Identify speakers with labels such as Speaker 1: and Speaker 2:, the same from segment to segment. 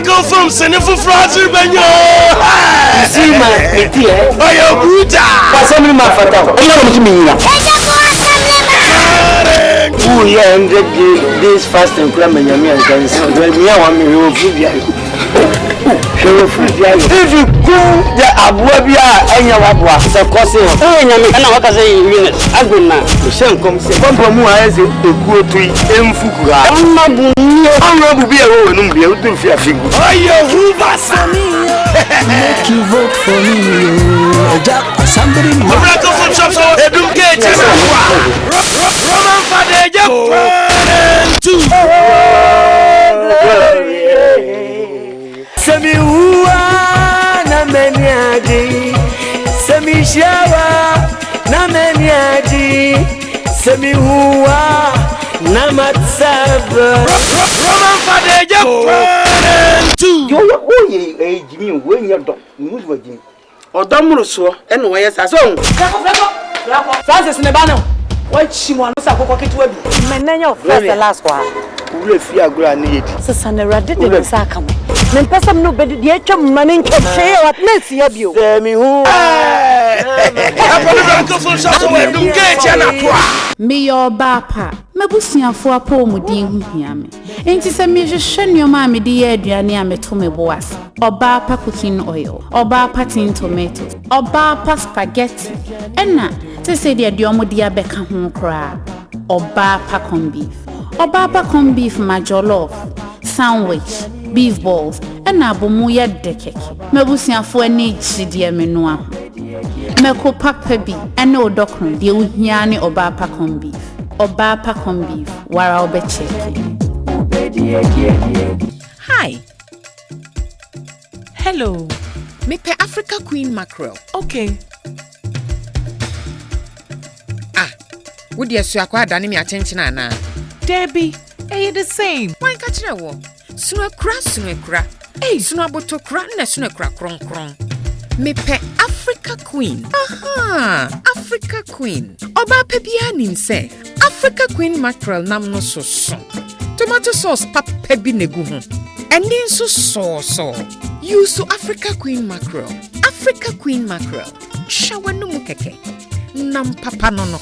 Speaker 1: miracle from Senefu Fraser Benyo.
Speaker 2: See my dear.
Speaker 1: Oh, you're good.
Speaker 2: What's happening, my father? I know what you mean. Oh, yeah, 100 days fasting. Come and yummy and can say, well, me, I want me to food. If you go the Abuabia and your Abua, so causing, oh, and what I say, I've been now. The same comes from as a good tree, and Fukura. I'm not be a woman, be able to fear figure. Oh, you make you vote for me. Somebody miracle from shops or a doom gate. Roman Semi uwa na meniaji, semi shawa na meniaji, semi uwa na matsaba. Roman fadeja yo oye Jimmy when you don't move with Jimmy. Or don't so and why yes as on. Francis Nebano. What she wants to pocket web.
Speaker 3: Menenyo first the last one.
Speaker 2: We fear granite.
Speaker 3: Susanna did the Sakam. Then person nobody the HM money can say what next year you.
Speaker 2: Me who
Speaker 4: me your bapa. Mebusia for a poem with the Yami. Ain't it a measure shen your mammy dear Diana me to me boas, or bapa cooking oil, or bapa tin tomatoes, or bapa spaghetti. And now, to say the Diomo dia becca home cry, or bapa corn beef, or bapa corn beef my jollof, sandwich, beef balls, and now bomuya de cake. Mebusia for a niche dear menua. Meko papabi, and no doctrine, the Unyani or bapa corn beef. Obapa corn beef, where I'll be checking.
Speaker 5: Hi. Hello. Make the Africa Queen mackerel. Okay. Ah, would you say I done me attention, Anna?
Speaker 6: Debbie, are the same?
Speaker 5: Why catch a war? Snowcra. Hey, Snowboto cran, a snowcra cron. Me pe Africa Queen. Aha, Africa Queen. Oba pebianin say Africa Queen mackerel nam no so. Tomato sauce pap pebi negu ho. And then so. Use to Africa Queen mackerel. Africa Queen mackerel. Shawa no mukeke. Nam papa no.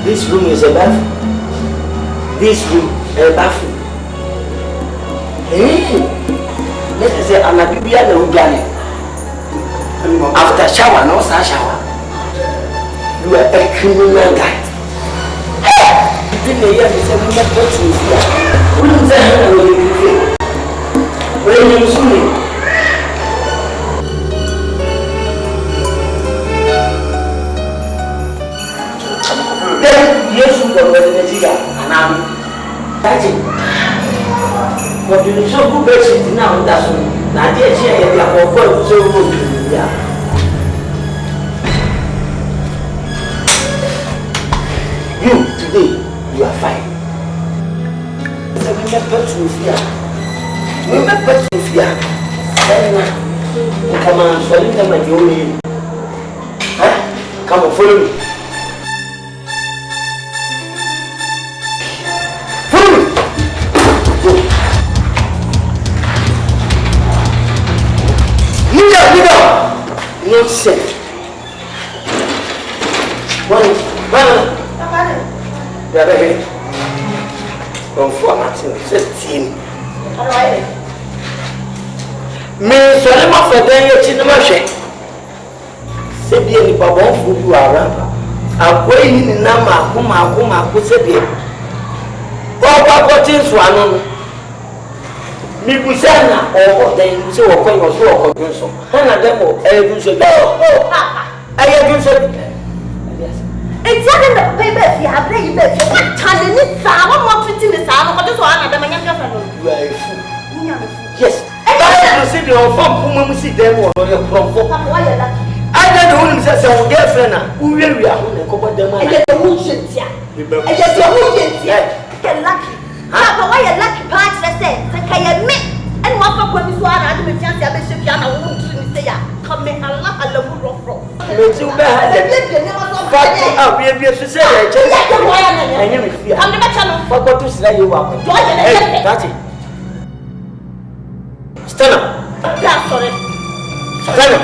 Speaker 2: This room is a bathroom. This room is a bathroom. Let us say, I'm a baby and a after shower, no shower. You are a criminal guy. You didn't hear me say, we are going to here. We don't say, I'm going to be when you see me. Yes, you got ready to see and I'm fighting. But you so good basic now, that's all. Now, dear, she had a so good. Yeah. You, today, you are fine. So we met to fear. We met to fear. Come on, follow them like you mean. Huh? Come on, follow me. Nonsense. One. The other way. From 16. Me, so I'm not for them yet in the machine. Say, dear, if I want food, you are around. I'm going in Nama, who said, dear. What things one? Me kusana or then so or coin or so or convention. Hana demo, I so. I do so.
Speaker 3: It's not in the paper. You have played it. What time is it? I'm not fitting the sound of this one. I'm a young girlfriend.
Speaker 2: You are a fool. Yes. I see the form whom we see them or your problem.
Speaker 3: Why are lucky?
Speaker 2: I don't know who says our girlfriend. Who we are on the cover them.
Speaker 3: I get the motion. I get the motion. Get lucky. Papa, why you lucky part let's say? Can you admit? And what for when you are at the chance I bishop Yana won't say come in Allah rough.
Speaker 2: Make you bad. Fuck up, be a say. I never fear. I'm never channel. What to say you are? That's it. Stand up.
Speaker 3: Yeah, sorry.
Speaker 2: Stand up.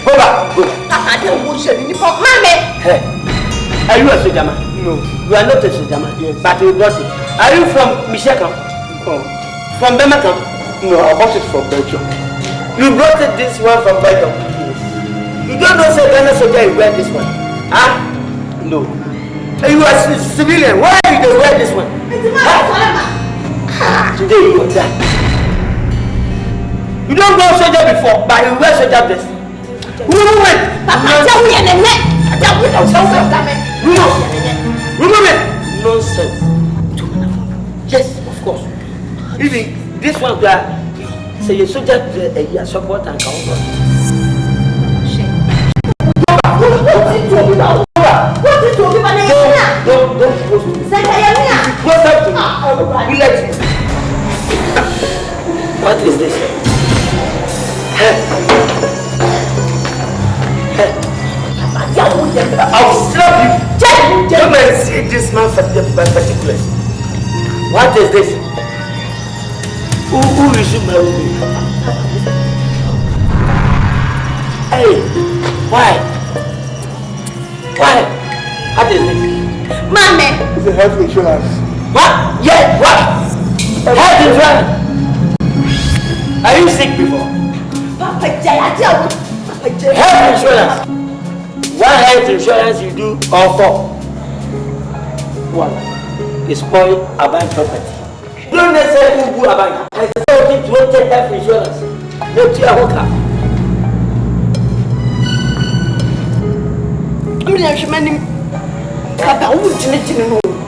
Speaker 2: Go back.
Speaker 3: Papa, I don't want you in the pop. Hey.
Speaker 2: Are you a Sojama? No. You are not a Sojama. Yes. But you brought it. Are you from Michigan? Oh. From Birmingham? No, I bought it from Belgium. You brought it this one from Belgium? Yes. You don't know say Ghana soldier you wear this one? Huh? No. You are a civilian. Why do you wear this one? Today you are that. You don't go soldier before, but you wear soldier dress. Woman! Papa, tell me in the neck. Woman! Nonsense. Yes, of course. Even this one, say you soldier a support and counter. What is it about? What is it about? Don't post me. What's up to me? We let you. What is this? see this man for particulars. What is this? Who is you marry me? Hey, why? What is this?
Speaker 3: Mommy!
Speaker 7: It's a health insurance.
Speaker 2: What? Yeah, what? Health insurance? Are you sick before?
Speaker 3: Papa Jaya,
Speaker 2: Health insurance? What health insurance you do or for? One is called Abai property. Don't necessarily go Abai. I said you to take health insurance. No Tiahoka.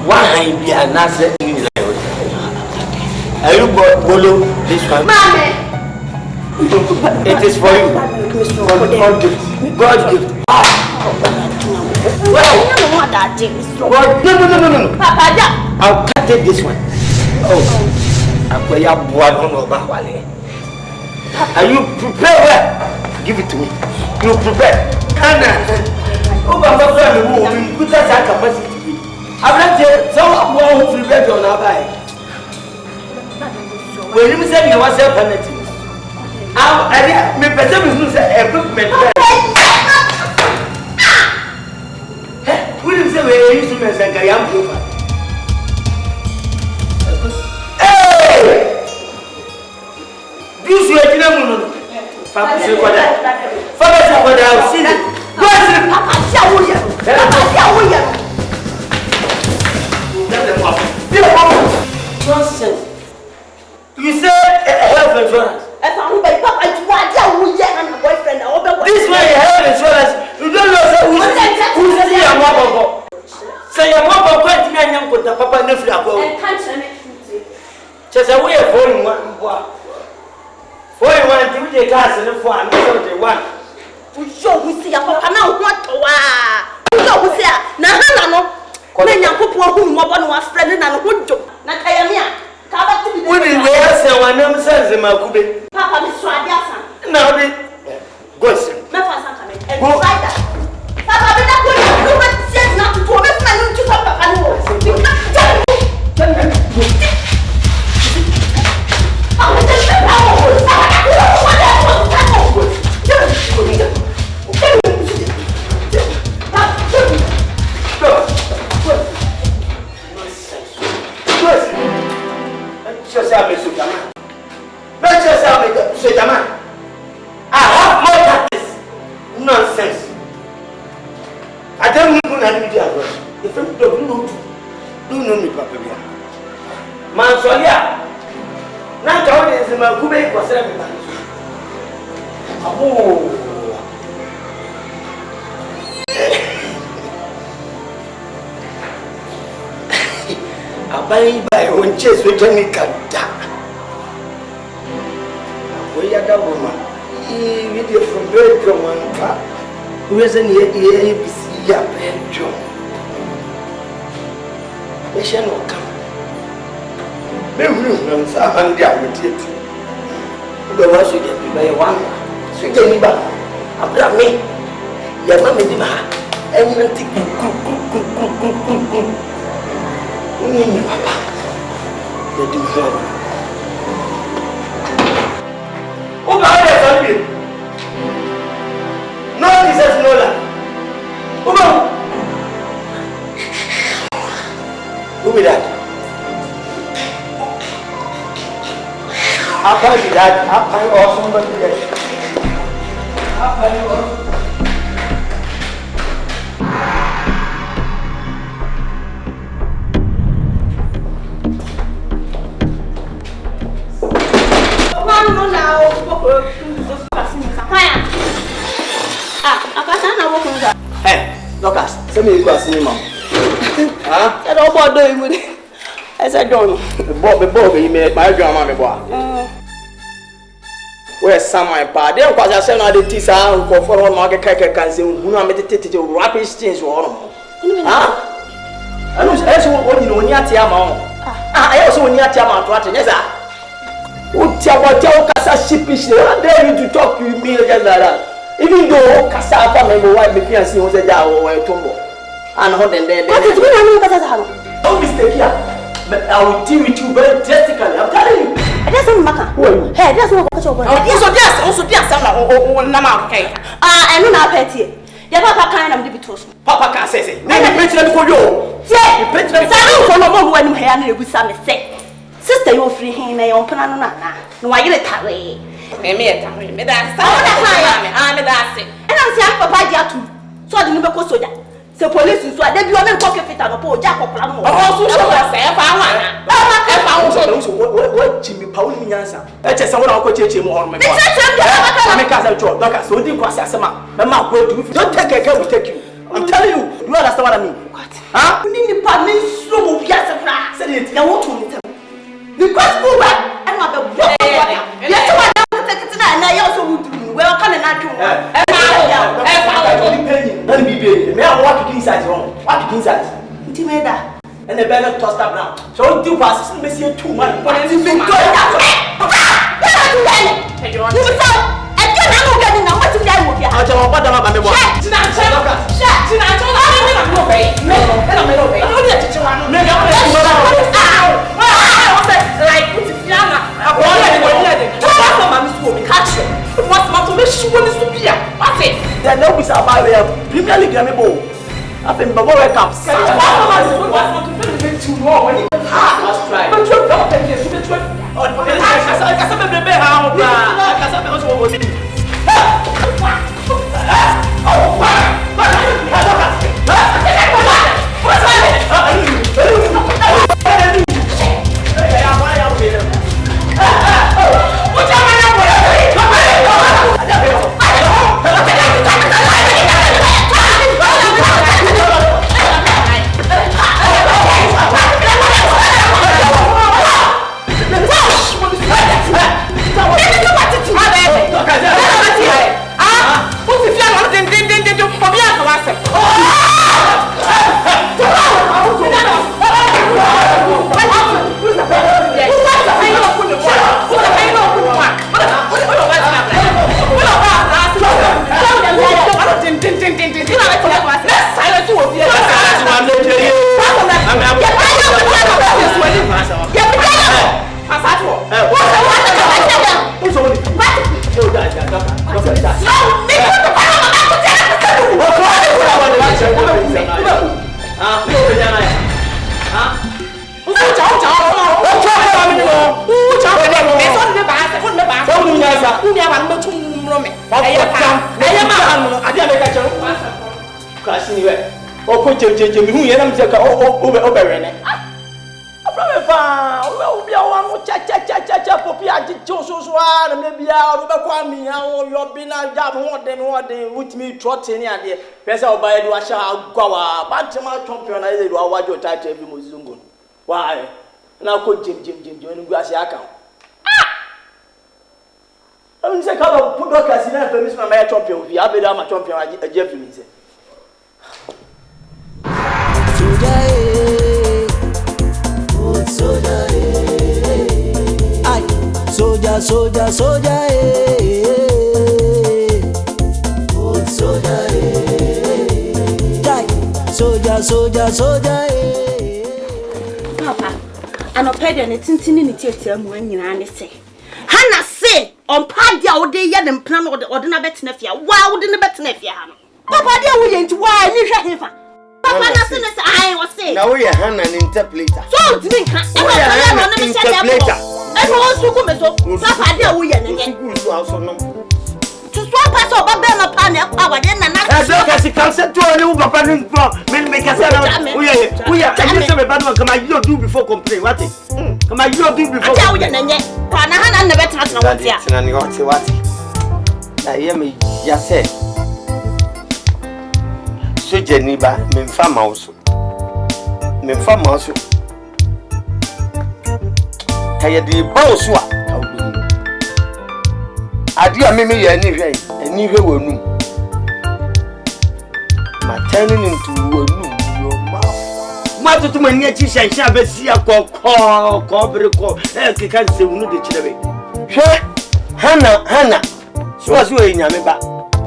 Speaker 2: Why be an answer in the Are you bolo this one?
Speaker 3: Mommy!
Speaker 2: It is for you. God gift. God gift.
Speaker 3: Well, you know what that thing is wrong.
Speaker 2: No.
Speaker 3: Papa,
Speaker 2: I'll take this one. Oh. Are you prepared? Give it to me. You prepared? Oh, Papa, put us at capacity. I'm not here. Some more who feel better on our bike. When you say you want penalty, I may perceive you say equipment. Will you say we used to make a young woman? Hey! This way, you know, Papa, I've seen it. Nonsense. You say health insurance.
Speaker 3: This
Speaker 2: way, health insurance. You don't know who's your mom. Say your mom quite young with the Papa Nefra. Just a way of following one. For you want to be a class and a farm, so they want.
Speaker 3: We show we see a papa now what to we go we say na hana no na nyankopon hu mo bo no afre ne na no hodo na kayamia ka ba to bi
Speaker 2: we dey say one name sense makube
Speaker 3: papa me so ade asan
Speaker 2: na we go see
Speaker 3: me fa san kame and rider papa be na ko no ma tie na to me fa no to papa no
Speaker 2: I have more tactics. Nonsense. I don't even know the address. If you don't know me, Papa. Mansolia. Now, God is in my Kube for 7 months. Oh. I buy one chase with any cat. We are the woman. We are from Belgium and car. Who is in the ABC? Belgium. We shall not come. They will not have down with it. The was you get me by one. So get me back. After me, your mamma did my and take Papa. They do have. Who got that something? No, this is no land. Who be that? Apa be that? Apa or somebody else? Apa or Hey, Lucas, send me a cinema. Huh? I don't bother doing with it. I said, don't. The Bob, you made my grandma, boy. Where's some my part? Then, because I said, I did this, I'll go for one market can say, who are meditated to rapid things or no. Huh? I know, what you know, near Tiama. I also near Tiama, yes, sir. What Casa sheepish, how dare you to talk to me just like that? Even though Casa family wife became a was a or a tombo. And hold them there.
Speaker 3: What is going on?
Speaker 2: Don't mistake here. But I will deal with you very drastically. I'm telling you.
Speaker 3: It doesn't matter.
Speaker 2: Who are you?
Speaker 3: Hey, that's not what you're going to do.
Speaker 6: Also, yes, I'm not okay.
Speaker 3: I know now, Petty. Your papa can't have the toast.
Speaker 2: Papa can't say it. Now you pay them for you.
Speaker 3: Yeah, you pay them for no more when you hear me with some say. Sister, you're free here, I open on no, I get it away.
Speaker 6: Me that's it.
Speaker 3: And I'm saying, Papa, too. So I didn't go so that. So police is what they do on the pocket fit and a poor jack of Plamo.
Speaker 6: Oh, so
Speaker 2: what Jimmy Paul answer? That's just someone I'll go church him on my God. So didn't cross as a man. Don't take a girl, will take you. I'm telling you, you understand what I mean? What? Huh? You need the partner slow piazza. Said it. I want to tell you. The question and not the water. Yes, I take it and I also would do. Well, can I do? Let me be. May I walk inside wrong? Walk inside. Intimida. And the better tossed up now. So do pass Monsieur too much. But it's been going out. You saw. And you're not getting now. What is that with you? I don't know what I'm about. Then no is about the Premier League Bowl. I've been before I come. Pesa obaye do asha agwa ba ntema champion na ile do awajo title every mozungo why na ko jim ngu ase aka am se ka do put doctors na permission na my champion fi abedo am champion aje fi mi se
Speaker 7: Soldier, soldier, soldier, soldier, soldier.
Speaker 3: Papa, I'm not paid anything in the theatre when you say. Hannah say, on Padia all day, yet and plan or the ordinary betnefia. Why wouldn't the betnefia? Papa, dear, we ain't why I need her. Papa, nothing as I was saying. Now we are Hannah an interpreter. So, drink, I'm an interpreter. I also come so Papa, dear, we are to swap us over Bella Pana power, then I can't set to a new Papa men make us we are come I you do before complain. What is come I you do before tell you and yet Pana never touch what I hear me just said so Geneva, men farm also I had the boss. Adia mimi anywhere will know. My turning into your mouth. What to my near Tisha shall be see a call, can't say we know the children. Sure, Hannah, so as you in Yameba,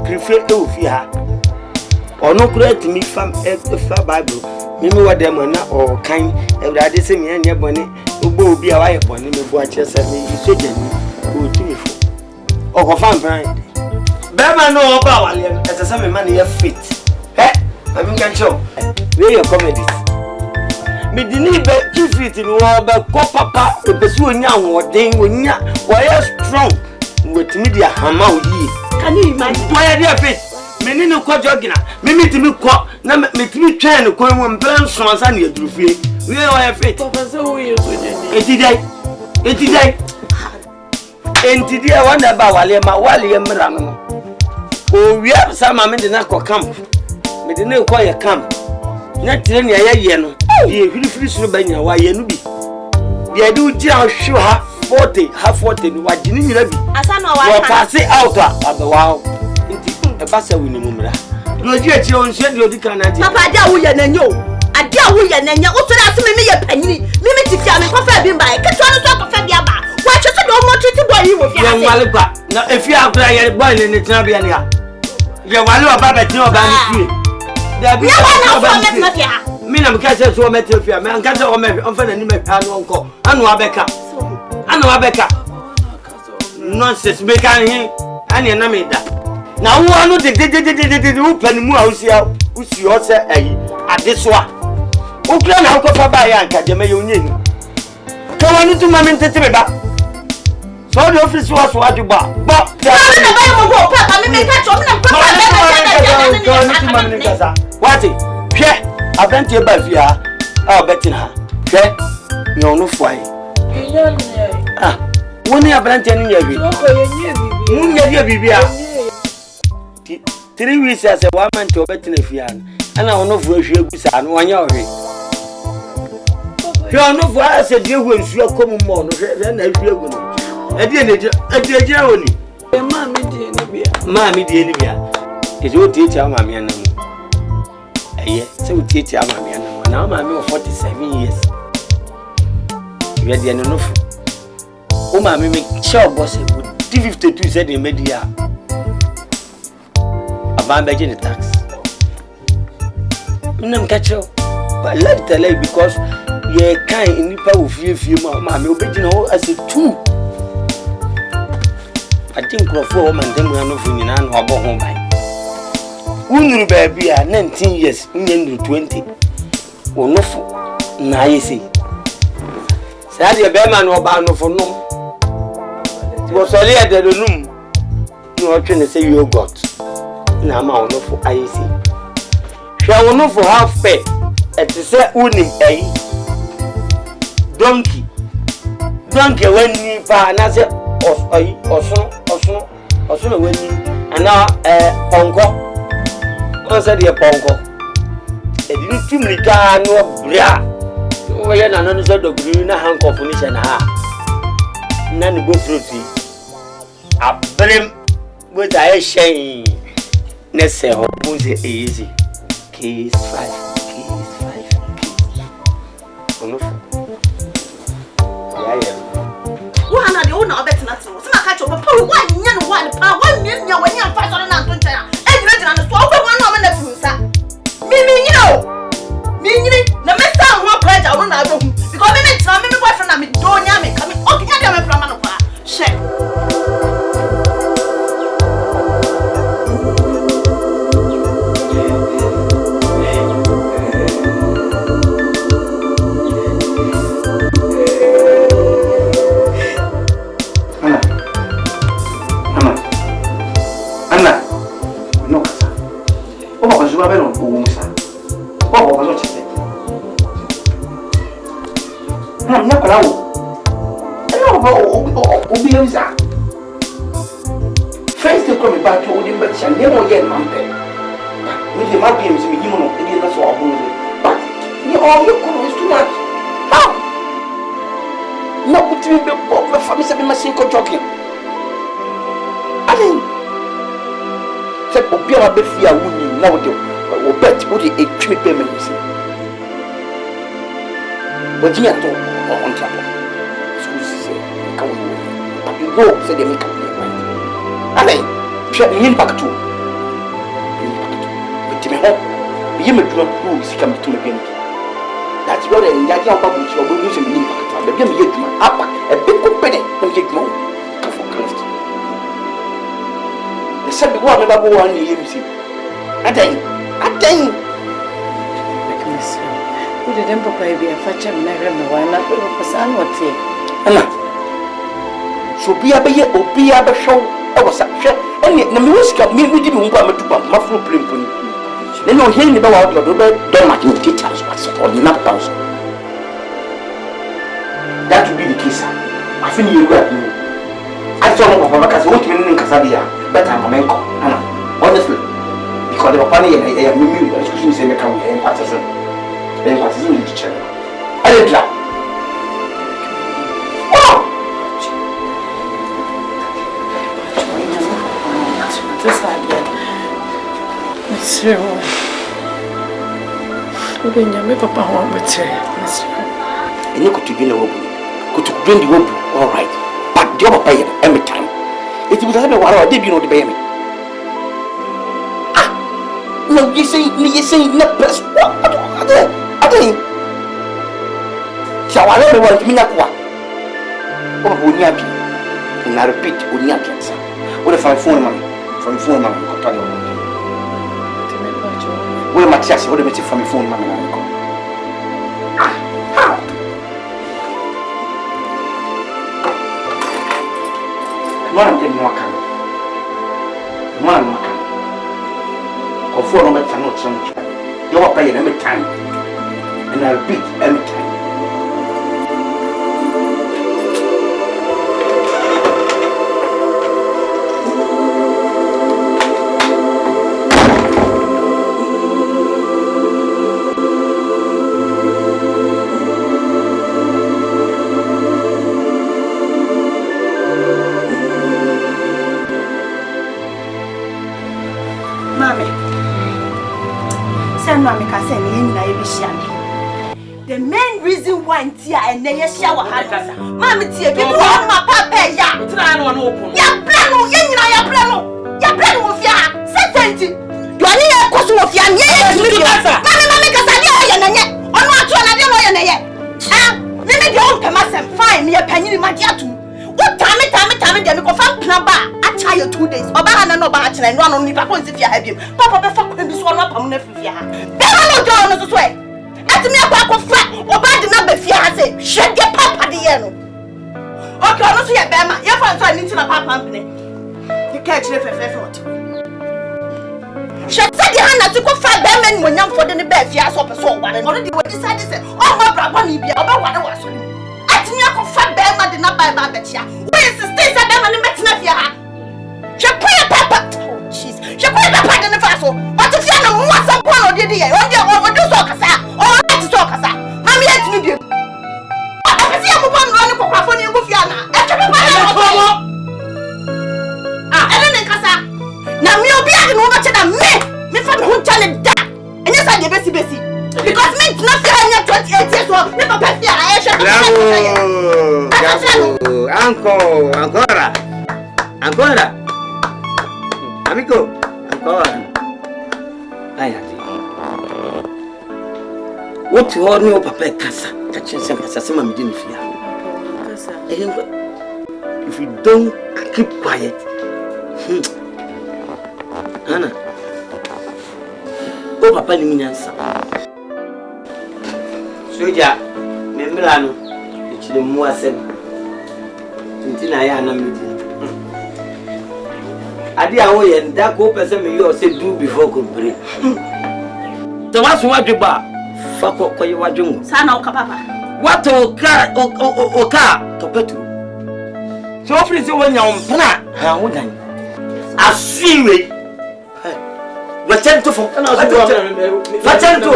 Speaker 3: prefer to fear her.
Speaker 2: or no correct me from a Bible. Mimi what them or kind every day say me and your bonnet, who be a wire bonnet, me watch us and me, so gentle, to me for. Or fan brand. Bema no about as a summer money you fit. Eh? I mean, can show. Where your comedies? Me didn't be too fit in war, but papa, the pursuing young or ding when ya, why strong with media hammer ye. Can you imagine why I fit? Me no kwa jogina. Me meet me kwa na me me try no kwa mo plan so ansa na yadurufie. We why fit? Papa say who you so je. Enti dia wanda ba wale ma wale mra no. O wi sama me de na kwa camp. Me de na kwa ya camp. Na tire ne ayeye no. Ye hwirifiri suru ba nya wa ye no bi. Dia de uji a hwe ha 40 no wagini nyira bi.
Speaker 3: Asa no wa
Speaker 2: pass out abawa. Enti e ba sa wini mumra. No ji echi on hwe de odi kan na ji.
Speaker 3: Papa dia wo ye nanyo. Ade a wo ye nanya. O tori ase me ye panyini. Me tifia me kofa bi mba. Keto no so kofa bi aba. Wa chese do mo titi boy yi wo fi ase.
Speaker 2: Ye wale kwa. Na efi akura ye boy ne tina bia ne ha. Ye wale oba be tin oba ni fie. Dia bi.
Speaker 3: Ye wa na fo me tina fia.
Speaker 2: Me na me ka se so me tina fia. Me anka se o me onfa na ni me ka no nko. Anu abeka. Nonsense make an any na me da. Na wo anu de wo panimu a usi o se ayi adesoa. Wo kra na ko fa ba ya anka je me ye onye ni. Ko wanu tu ma me ntete me ba. So the office was what you ba. Ba.
Speaker 3: Na ba yo go papa me ka cho me na
Speaker 2: papa. What? Hwe abrantie ba fia. A betin ha. Hwe nyo no fuai. Ah, woni abrantie ni nya bi. Munya bibi a. 3 weeks as a woman to betin afia. Ana ono fu ahwe gusa no wanya ohwe. Hwe ono fu ase die hu nsu akomu mo no hwe na ahwe gu no. Ade ejira woni. Mami die ni bia. Eze o tie ma me anam. Eye, se o tie ma me anam. Na ma me 47 years. We dey no fu. O ma me sure boss e 52 said in media. Aba be gene tax. Nnam catch you. But let tell you because ye kind in nipa wo fie ma me obegina ho as a 2. I think crofo man dem no fu nyina no abo ho bai. Unuru ba bia 19 years, unyendu 20. Onofu na yesi. Say be man no ba no for no. Wo so le de num. No twene say you got. Na ma onofu ayesi. Hwe onofu half pay. Et say unim ei. Donkey when ni pa na say osun when ni ana ponko. On say the ponko. E di tumrika no bra. Wo ye na no so dogru na handcuff ni she na ha. Na ni go fruity. Abrem with a shay. Let's say, who's it easy? Case 5.
Speaker 3: What are the owner of it? Not so I catch up a poor 1 year, 1 pound, 1 million when you're 500 and you're ready to swallow 1 woman that you say. Me, no matter what pleasure I will not do because me boyfriend, I'm doing yammy coming. Okay, I'm a plan.
Speaker 2: First, they come back to him, but shall never get mamped. With the Mapians, we give him a little so but all your color is too much. How? Not between the book of family seven machine jogging. I mean, said Obia Befia would now do, or bet would he a trip payment. But you are on top. So you say, come you go, said they make up. Allez, je vais back to. me home. You make no rules come to me again. That's what I got your bubble to your use in the impact. The game you up a big company and get more. Come for craft. The said the one about 1 year. I think.
Speaker 8: Who didn't papa be a fatcher never know why not a son or tea?
Speaker 2: So be a beer or be a show. I was up, and yet the music of me we didn't want to pump my full plimp. Then you're hearing about your don't like you teachers or the not thousand. That would be the case. I think you got you. I saw my because I won't in Casadia, but I'm a man. Honestly, because the funny and I am new, excuse me, I can't be partisan. Then what is in each other? I didn't laugh.
Speaker 8: This idea. It's true. When you make papa want with you,
Speaker 2: and you could be in a woman. Could you bring the woman? All right. But the other pay every time. It was a while I did you know the baby. No, you say, not best. I think. So I don't want to mean what. Oh, Unyapi. And I repeat, Unyapi. What if I phone money? From phone man, where my chest, what do you from phone man? One thing more can. One more can. Or 4 moments are not so much. You are paying every time. And I repeat every time.
Speaker 3: The main reason why Tia and they shower had Mammy Tia, people want my papa, ya plan, ya plan of ya, certainty. You are near a question of yan, yes, Mammy Casadia, and yet, on what one I don't know yet. Ah, let me go to myself, find me a penny in my jatu. What time, they go find Plaba, a child 2 days, or Bahana no batch and one only Papa if you have him. Papa, before can be sworn up on the fear. Better no John way. At me a pack of fat, or by the number fiancé, shed your papa the yellow. Okay, I'll see a bama, your father I need to a papa company. You catch it for effort. She said the hand to go fat bemen when young for the bed fias up a soul, but already when decided to say, oh, my brother, be about what I was. At me a fat bama did not buy Babatia. Where is the state that I'm in the Metzner? She put a papa. Oh, jeez. She put a papa in the vessel. But if you know what's up, one or the day, or you do so, Mammy, let me be. I see a woman running for Crafonia Bufiana. I don't know, Cassa. Now, me will be at the moment that me from who tell it that. And yes, I give Bessie. Because me not feeling 28 years old, never pay fear. I shall Ancora. Amico, ancora. What you all know, Papa Casa? Catching some Sassama didn't fear. If you don't keep quiet, Anna. Oh, Papa, you mean answer. Soja, Membrano, it's the more said. Until I am a I did away and that go person you say do before complete. So what's what you bar? Fuck what you are doing. Son of Papa. What car to put to? So often you when you're on plan, how would I see it? Return to from return to.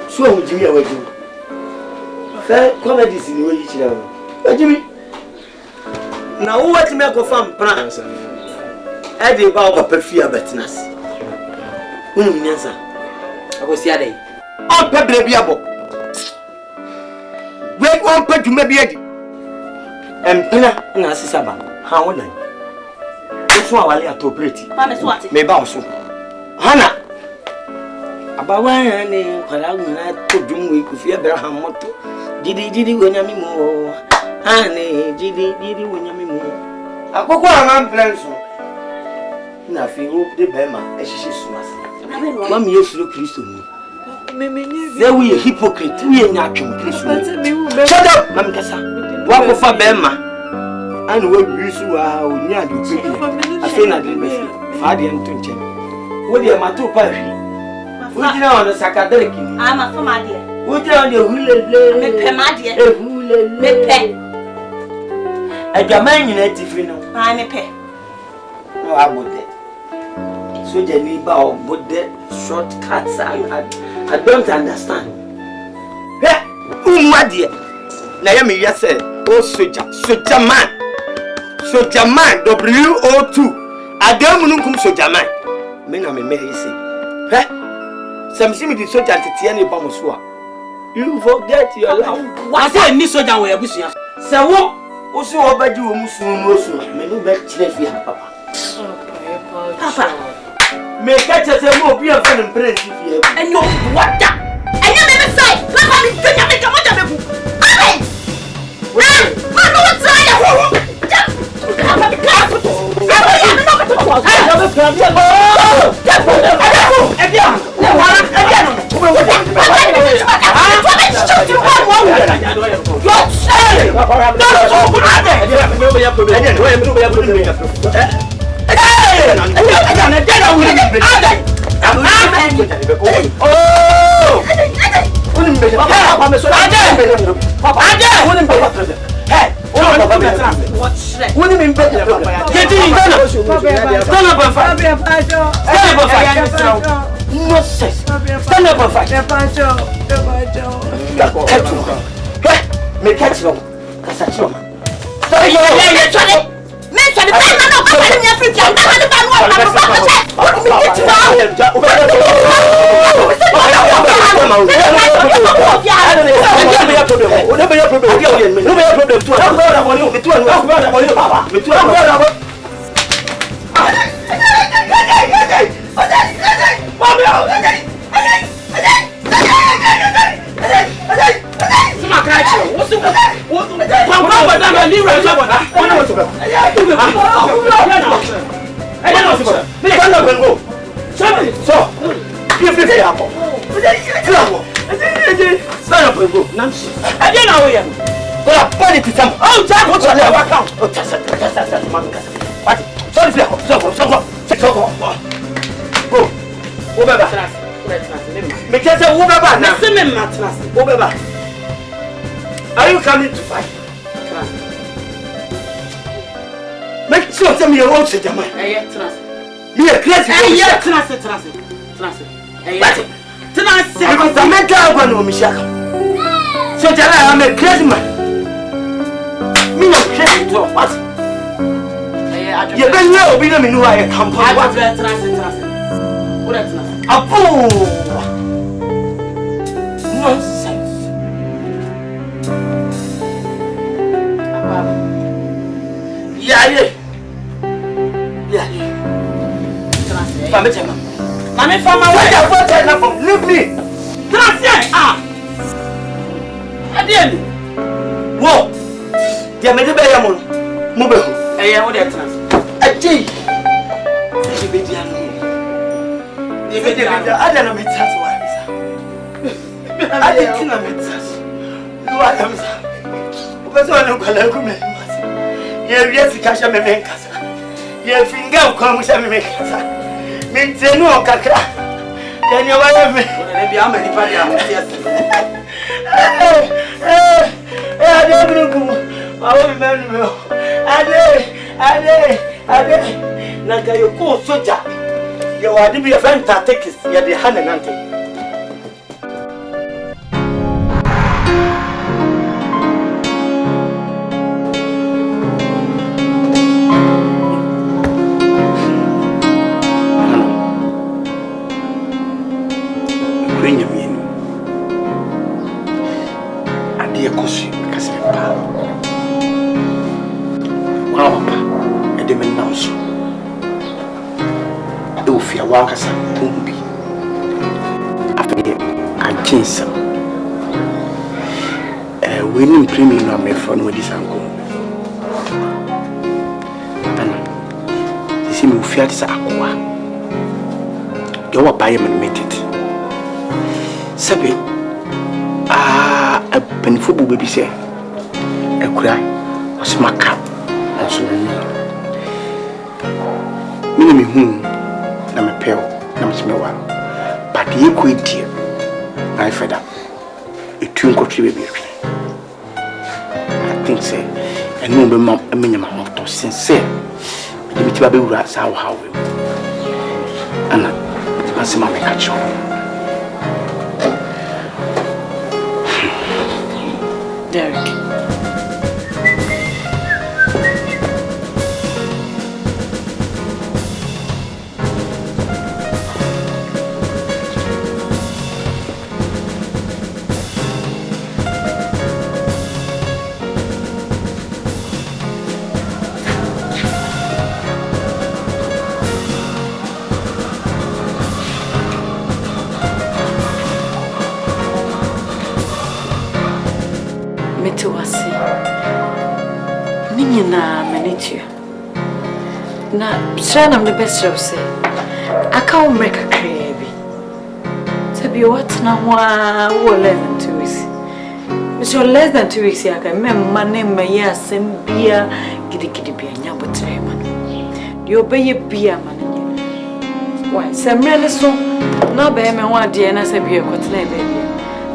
Speaker 3: So would you away? Fair comedies in which you know. Jimmy. Now what make of fun plans? Eddie Baba Perfia Betnas. Answer. I was the other. Oh, Pebliabo. Wait one pet to maybe Eddie. And Pina and Assisaba. How would I? That's why I to pretty. Maybe also.
Speaker 2: Hana. Abawa ne kwala nguna to dum we ku fi Abraham moto. Jidi wonyami mo. Ane jidi wonyami mo. Akoko amam plenso. Na fi wo de bema e hihye sumase. Mami Yesu Kristo ni. They we hypocrite. We are not Christian. Shut up, Mam Kasa. What for Bema? And we wish you are near the city. I feel not the best. Father and Tunche. What are my 2 parish? We did on the Sakadaki.
Speaker 3: I'm a former dear.
Speaker 2: What are your hule?
Speaker 3: Me pay.
Speaker 2: A German unit if you know.
Speaker 3: I'm a pay.
Speaker 2: No, I would that. So, Geneva or Buddha shortcuts I don't understand. Hey, what dear? Naomi, yes, sir. Oh, soldier man. WO2. I don't know who soldier man. Men are me say. Hey, some see me the soldier to Tiani Bamusua. You forget your life.
Speaker 1: What I need soldier where Busia?
Speaker 2: So, what? Also, over you, Musu, Menu back Chilefia, Papa. Papa. Make catch us a more be a friend and prince if you have.
Speaker 3: And no, what that? And you never say, Papa, I'm going to make a much of it. I know what's
Speaker 2: are you coming to fight? Make sure tell me your own soldier man. Me a crazy. Because the mental one will be shaka. So I'm a crazy man. Me no crazy to what? You been know we don't know I come for what? Nonsense. Yeah. Mami from my way. Leave me. Adieu. Whoa. Dia me de be ya mo. Mo be ho. Wo de trans. Aji. Se be dia no. Ye be dia. Ada no me trans wa bisa. Ada kina me trans. Lu ada misa. O be so na kwala ku me. Ye wi sika sha me me kasa. Ye finga kwa mu sha me me kasa. Me tenu o kakra. Ya ni wa me. Ona bi ama ni pa dia mo tia. Ade bruku. Awo mi menu me. Ade. Na ga yo ko soja. Ye wa di bi e fan tactics ye de hana nante. fear walkers won't be. After I change winning premium on my phone with this uncle. And you see me fear this aqua. You are by him and meet it. Sabi, a painful baby say, a cry was my cap, and so me whom I'm a pale, I'm small, but you quit here. I fed up. It too contribute. I think, say, and no mom, a minimum of sincere. The material rats how we and I see my catch you.
Speaker 8: Derek. Na shana am the best of say I can't make a crabby. To be what now less than 2 weeks. Mr. Less than 2 weeks I can remember my name my yes and beer giddy beer nyabo treman. You obey a beer man. Why some really so no be me one day and I say beer what baby.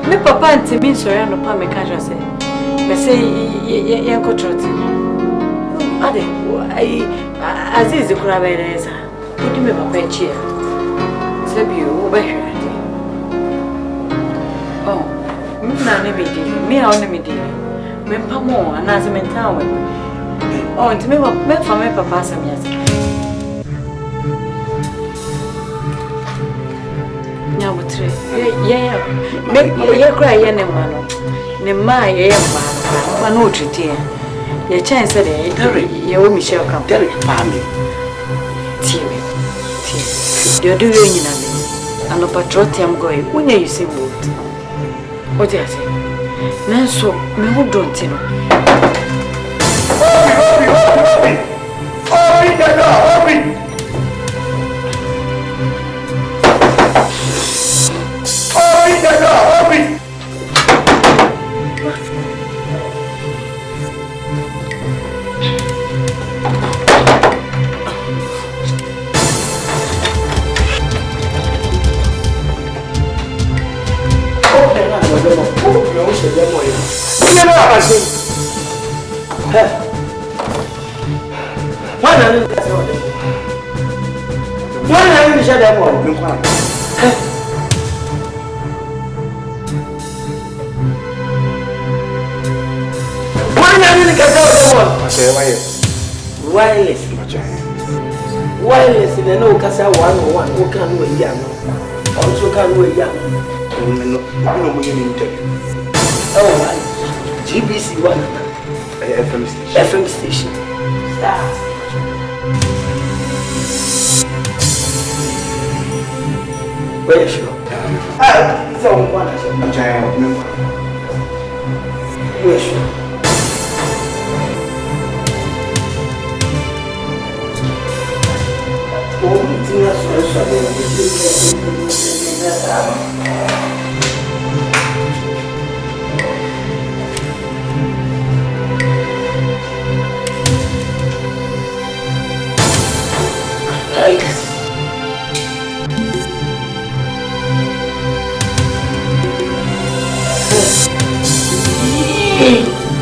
Speaker 8: Me papa and me so no pa me catch say. Me say yanko trot. Aziz the Kurabeza, put him a pet chair. Sabu, oh, me only me dear. Me pamo, and as a mental. Oh, and to me, what for me, papa, some years. Now, but make you cry, any man. Nema, man, no treaty. Your chance today, you Michelle come.
Speaker 2: Derek, family.
Speaker 8: You're doing it. I'm a patriotic going. When you see what? What do you say? Now, so, me who don't you know?
Speaker 2: Wireless in the no Casa 101, who can we young? Also, can we young? Oh, my GBC 1 FM station. Where is you? It's on one. Where is you?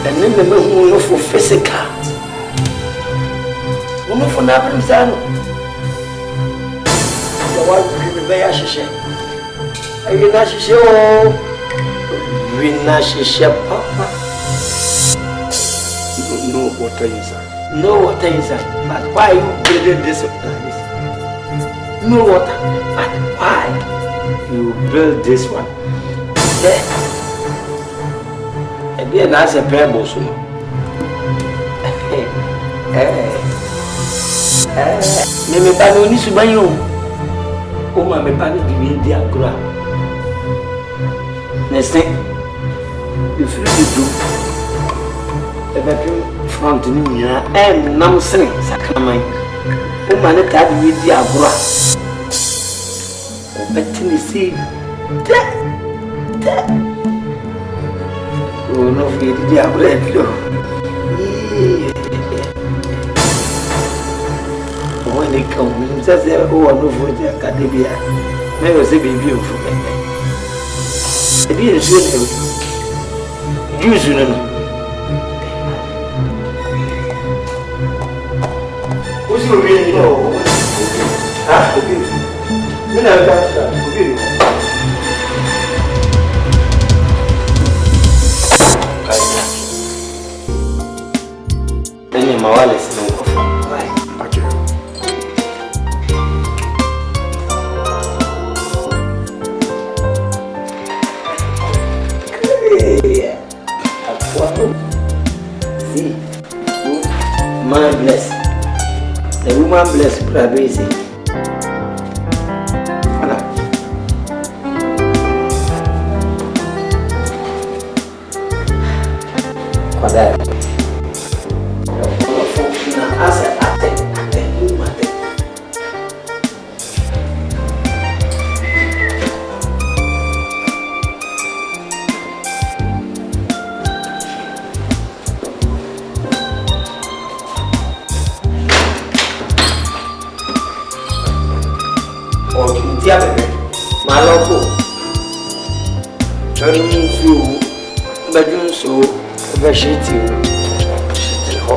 Speaker 2: And then the man will for physical. Woman for nothing, son. The wife will be very ashy. Are you not sure? We not sure, Papa. No water inside. No water inside. But why you building this? No water. But why you build this one? There. And then as a pebble, so. Maybe I don't need to buy you. Uma me pani di di agora. Nesse the free do. E be front ni nyina nam sen sakraman. Uma ne ta di di agora. O betini si. Oh no fi di agora do. When they come, just say, oh, I know for the academia. Never say, baby, you for me. I didn't say, you know. What's your real name? Ah, okay. You know that, okay. Then your mawale is no coffee. See, man bless. The woman bless Prabesi. Maloko. Chanunzu, Bajunso, Bashiti, Shitho.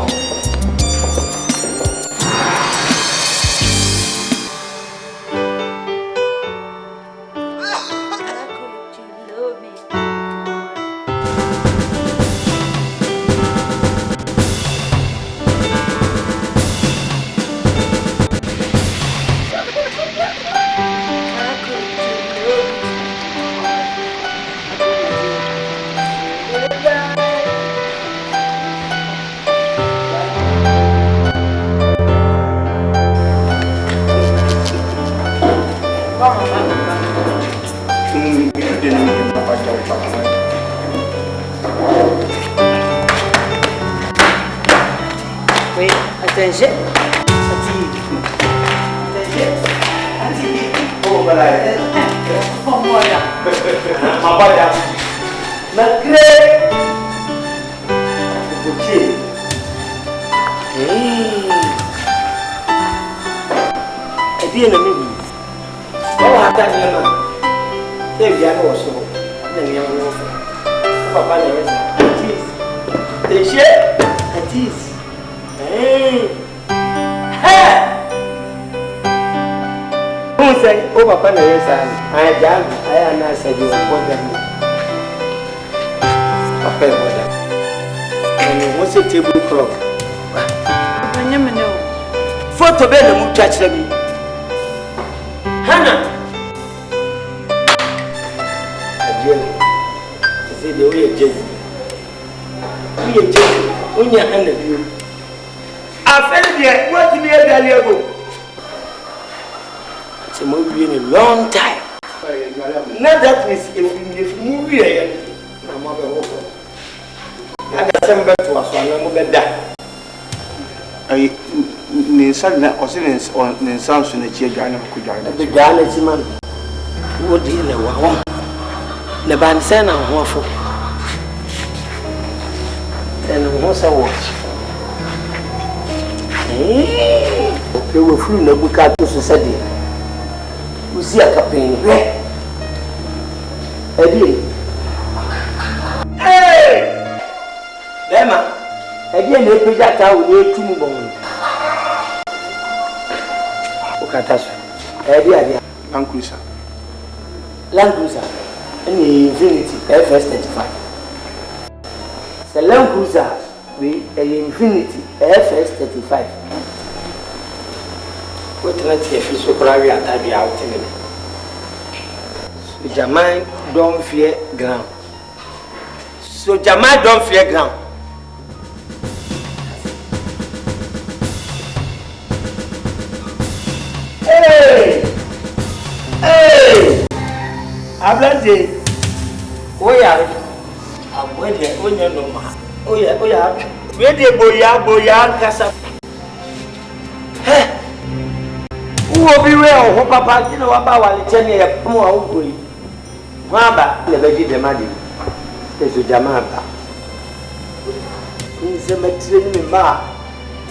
Speaker 2: Oui, attention. Oh, voilà. Oh, voilà. Ma voilà. Malgré. Écoutez. Et bien, le midi. On va attendre les mains. C'est bien aussi. On est bien au fond. On va pas les laisser. Déchets. Attise. Hey! Who say, oh, Papa, I am not said you want them. Papa, and what's a tablecloth?
Speaker 8: I never know.
Speaker 2: Photo bed and move touch them. Hannah! I said, the way of Jesse. We are Jesse. When you're hand of you. I felt there, what to be a valuable. It's a movie in a long time. Not that means if movie, I'm not a hope. I got some better to us, so I'm not that.
Speaker 9: I Nisan or Silence or Nisan in the Chiagana Kujan.
Speaker 2: The Galaxy man would deal a wow. The Bansana waffle. And once I watch. They were through the book out to society. We see a campaign. Hey! Emma, again, they put that out with 2 bones. Okatas,
Speaker 9: Lancruiser.
Speaker 2: Lancruiser, and the Infinity FS35. The Lancruiser. With an Infinity FS35. What not if you so probably at the out in it? So your mind don't fear ground. So your mind don't fear ground. Hey! Ablade. Oya. Abwede onya no ma. Oya. Wede boya kasa. Uwo bi we o papa ti no wa ba wale chene ya pomo a ugoi. Waba le beji de madi. Ezo jamaa ba. Nse metire ni ma.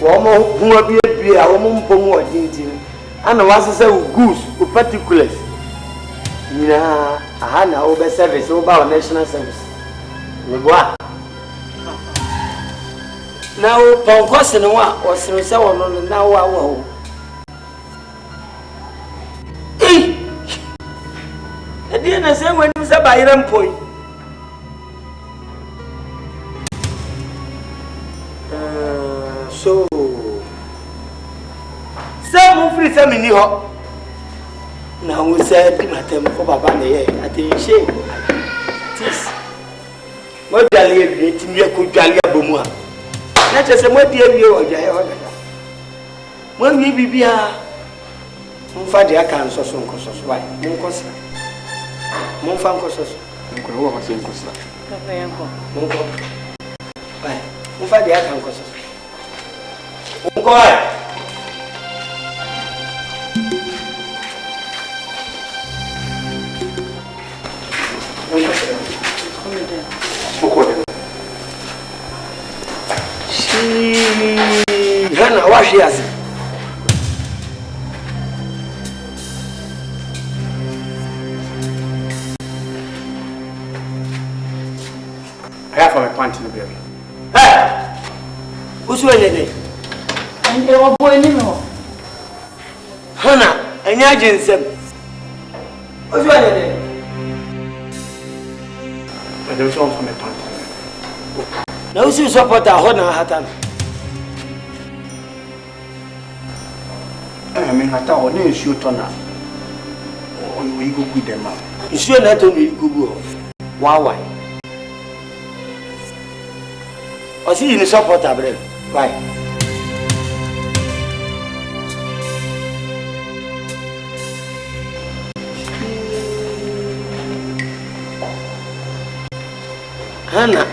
Speaker 2: Wo mo huwa bi a wo mo mpomu odintin. Ana wasese goose o particulars. Nina ahana o be service o ba national service. Ni boa. Na o ponkose no a o sino se wo no na wo awo. Edi na se wani se ba yire mpoi. So mo free se mi ni ho. Na wo se di matem ko baba na ye atenche. Tis. Mo biale e ti mi ko biale abomu a. Na che se mo di ewie o ja ye ho da. Mo wi bibia. Mo fa de aka nso so nko so so bai. Mo nko sa. Mo fa nko so so.
Speaker 9: Nko wo ma se nko sa.
Speaker 8: Papa yanko.
Speaker 2: Mo nko. Bai. Mo fa de aka nko so so. Mo nko ai. Hana washi yazi.
Speaker 9: I have my pant in the baby.
Speaker 2: Hey! Who's wearing?
Speaker 8: And they were born in law.
Speaker 2: Hana, and Yajin said, who's wearing?
Speaker 9: I don't want my pant.
Speaker 2: Now, you support a Hona Hatan.
Speaker 9: I mean, I thought I knew you turn up. We go with them.
Speaker 2: You sure not only Google. Why? I see you support a bread. Why? Hannah.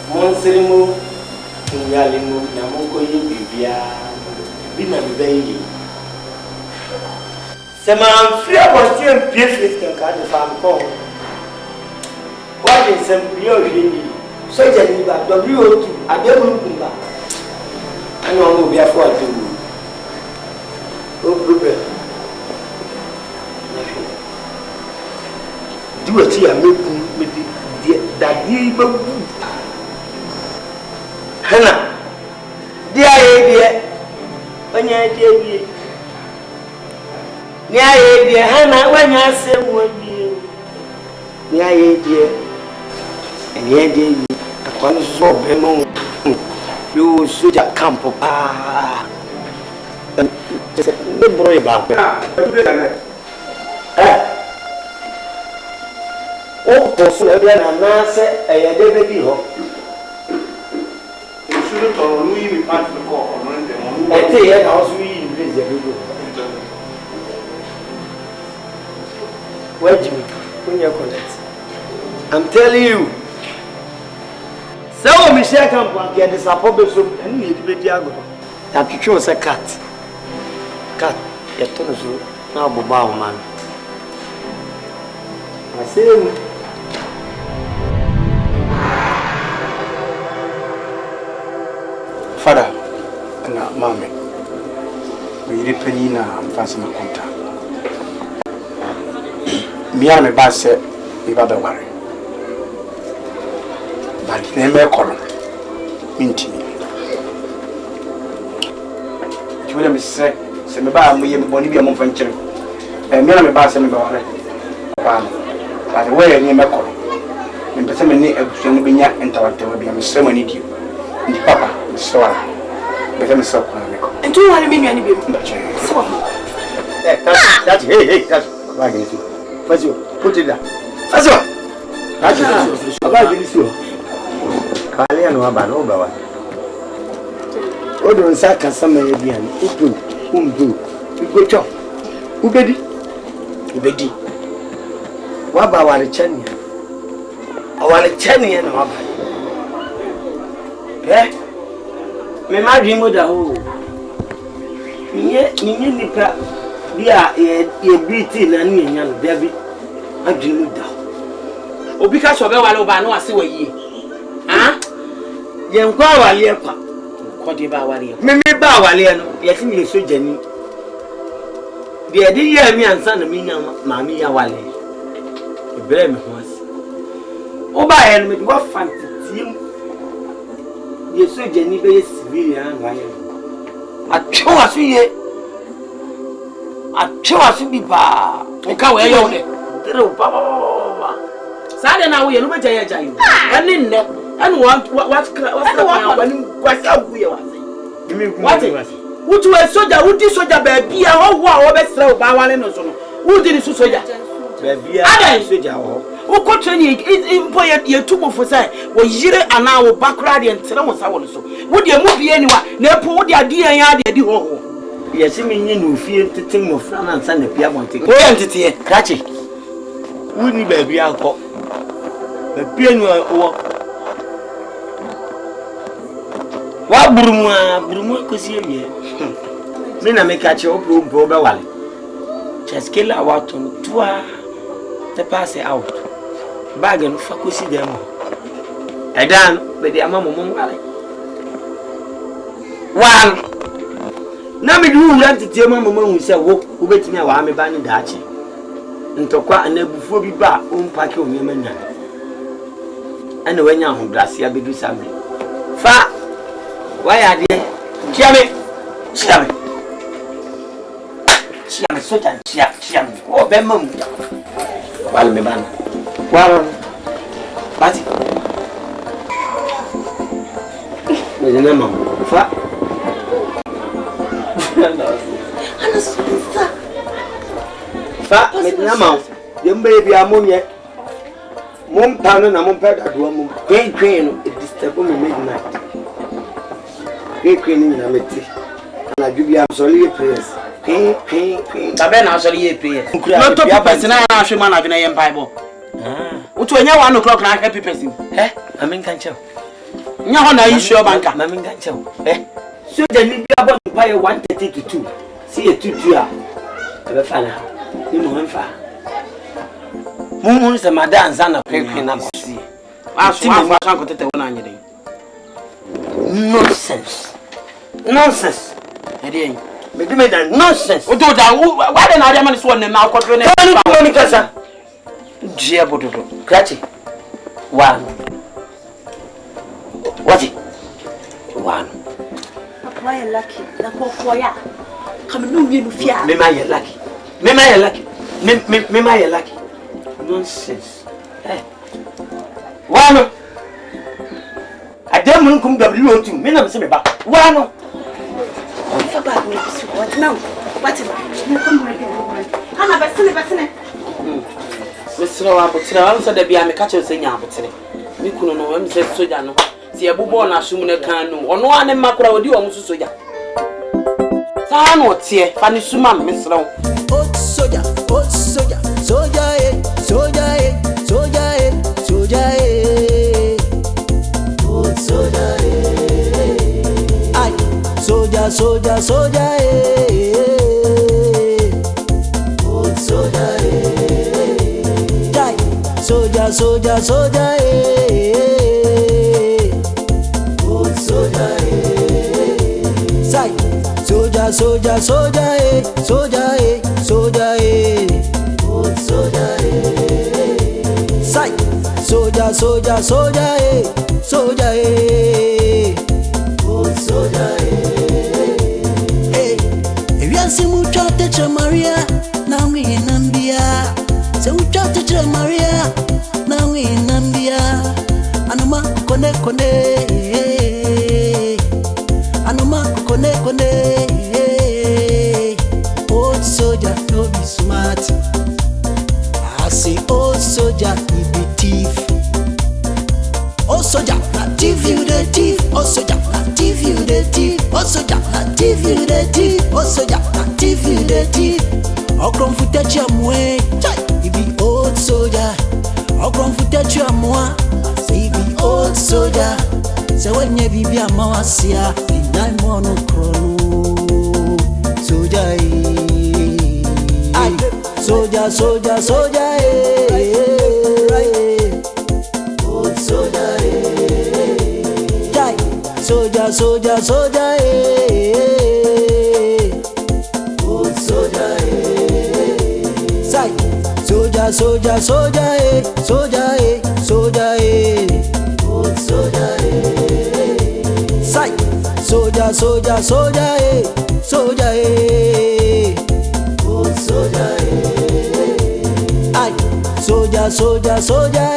Speaker 2: Monsirimo, Yalimo, Namonko, Bibia, Bina Baby. Some fear was still beautiful to cut the farm call. What is some beauty? So, Jennifer, W2, I don't remember. I know we are for to do what you are making with that evil. Hana, dear, when you dear, Hana, when you say, would you? Dear, and yet, dear, a console bemo, you should have come, papa. The boy back. Oh, for everyone, and I say, I had never be home. I tell you, I was really busy. Where Jimmy? When you connect, I'm telling you. So, Michelle can get this apple soup and need to be Diago. That you chose a cat. Cat, you told us now, Boba, man. I say,
Speaker 9: Father, and Mammy, we depend on Fancy Maconta. Me and my boss said, we got the worry. But never call Minty. You will be said, send me by me, Bonnie, a month and and me and my boss and by the way, I name a call. In the same name, I be near and Toronto will be a ceremony to you. And Papa. So, but I'm so and 200 million. That's hey, Why get you? First you put it down. First you. That's it. About this you. Kale no aba no ba wa. Odo nsa kasama ya bia ni. Upu, umbu. Ugocho. Ubedi. Ubedi. Waba wa chani. Awale chani na waba. Me ma dream da ho. Niye nipa bia ye beauty na ni nya no bia bi. Ma dream da.
Speaker 6: Obi ka so be wale oba no ase wayi. Ah?
Speaker 9: Ye nkwa wale kwa.
Speaker 6: Ko de ba wale.
Speaker 9: Me ba wale no, ye ti mi so jani. Bia di ye mi ansa na mi nya ma mi ya wale. Ibrahim ho ase. Oba ye no me do fantasy. Ye so jani be civilian wa ye. Atwa so ye. Atwa so bi ba.
Speaker 6: O ka we yo de.
Speaker 9: Dere ba.
Speaker 6: Sade na wo ye no be jaya jayo. Ani nne. Ani what wani kwasi aguye wa say. What? Wutu we soldier, wuti soldier ba bia ho a wo be sra ba wale no so no. Wuti ni soldier.
Speaker 9: Ba bia soldier ho.
Speaker 6: Wo ko training impo ye tumofo say wo yire ana wo bakra de ntere wo sa wo so. Wo de mu bia ni wa na epo wo de ade yan ya de di ho ho.
Speaker 9: Ye si mi nyi no fie tete mo fra na nsa na pia bonte.
Speaker 6: Wo ye ntete
Speaker 9: krachi. Wuni ba bia akọ. Ba bia nu wo wa burumu kosi ewie me na me ka che o pro be wale cheskela wa ton tua te pass out bag no fa kosi dem edan be de ama momon wale wan na me du wura tete ama momon hu se wo betimi wa me ba ni daachi ntokwa anabufuo bi ba o mpake o nyema nya ana wanya ho brase abedu sabe fa why are they? Chiame. So chiame. Oh, bemum. Wal me ban. Wal. Bati. Me na mam. Fa.
Speaker 3: Ana sunsa.
Speaker 9: Fa me na mam. Yembe bi amunye. Mum pano na mum peda do mum. Kwen no it disturb me midnight. Queen in Amity. And I give you absolutely prayers.
Speaker 6: Tabe na absolutely prayers. No to person na ahwe man adwena ye Bible. Utu enya 1 o'clock na happy person.
Speaker 9: I mean can chew.
Speaker 6: Nya ho na issue banka.
Speaker 9: I mean can chew. So the need about to buy 130 to 2. See a 2 ah. Ebe fana. Ni mo mfa. Mumu se madan sana queen na ko see.
Speaker 6: Aso afa san ko tete wona anyede.
Speaker 9: Nonsense.
Speaker 6: Ede
Speaker 9: me do me that nonsense.
Speaker 6: O do da why dey na dey man so na ma akotwe na.
Speaker 9: Ni kasa.
Speaker 6: Jia bododo.
Speaker 9: Krachi. One. What? One.
Speaker 3: Papa you lucky. Na ko ya. Come no me no fear.
Speaker 9: Me ma you lucky. Me ma you lucky. Me ma you lucky. Nonsense. Hey. One. Adem nkum W02 me na me se me ba wa no
Speaker 3: fa ba me bisu what now what me come ready ana besene
Speaker 6: Mesra wa botre wa so da bia me ka che se nya botre me kunu no wa me se soja no se ebubo na asum ne kan no ono ane makura odi wo so soja sa no tie fa ni suma mesra wo
Speaker 7: soja soja ay soja soja si mucho te Maria na we nambia se mucho te Maria na we nambia anuma kone old soldier no be smart soldier, na TV ready. Oh soldier, na TV ready. Okron footage amwe, he be old soldier. Okron footage amwa, he be old soldier. So when you be a mawasia, in 9 mono crow, soldier, soldier, soldier, soldier, old soldier, soldier, soldier, soldier, old soldier, soldier, soldier, soldier, soldier, soldier, old soldier, soldier, soldier, soldier, soldier, old soldier, soldier, soldier, soldier,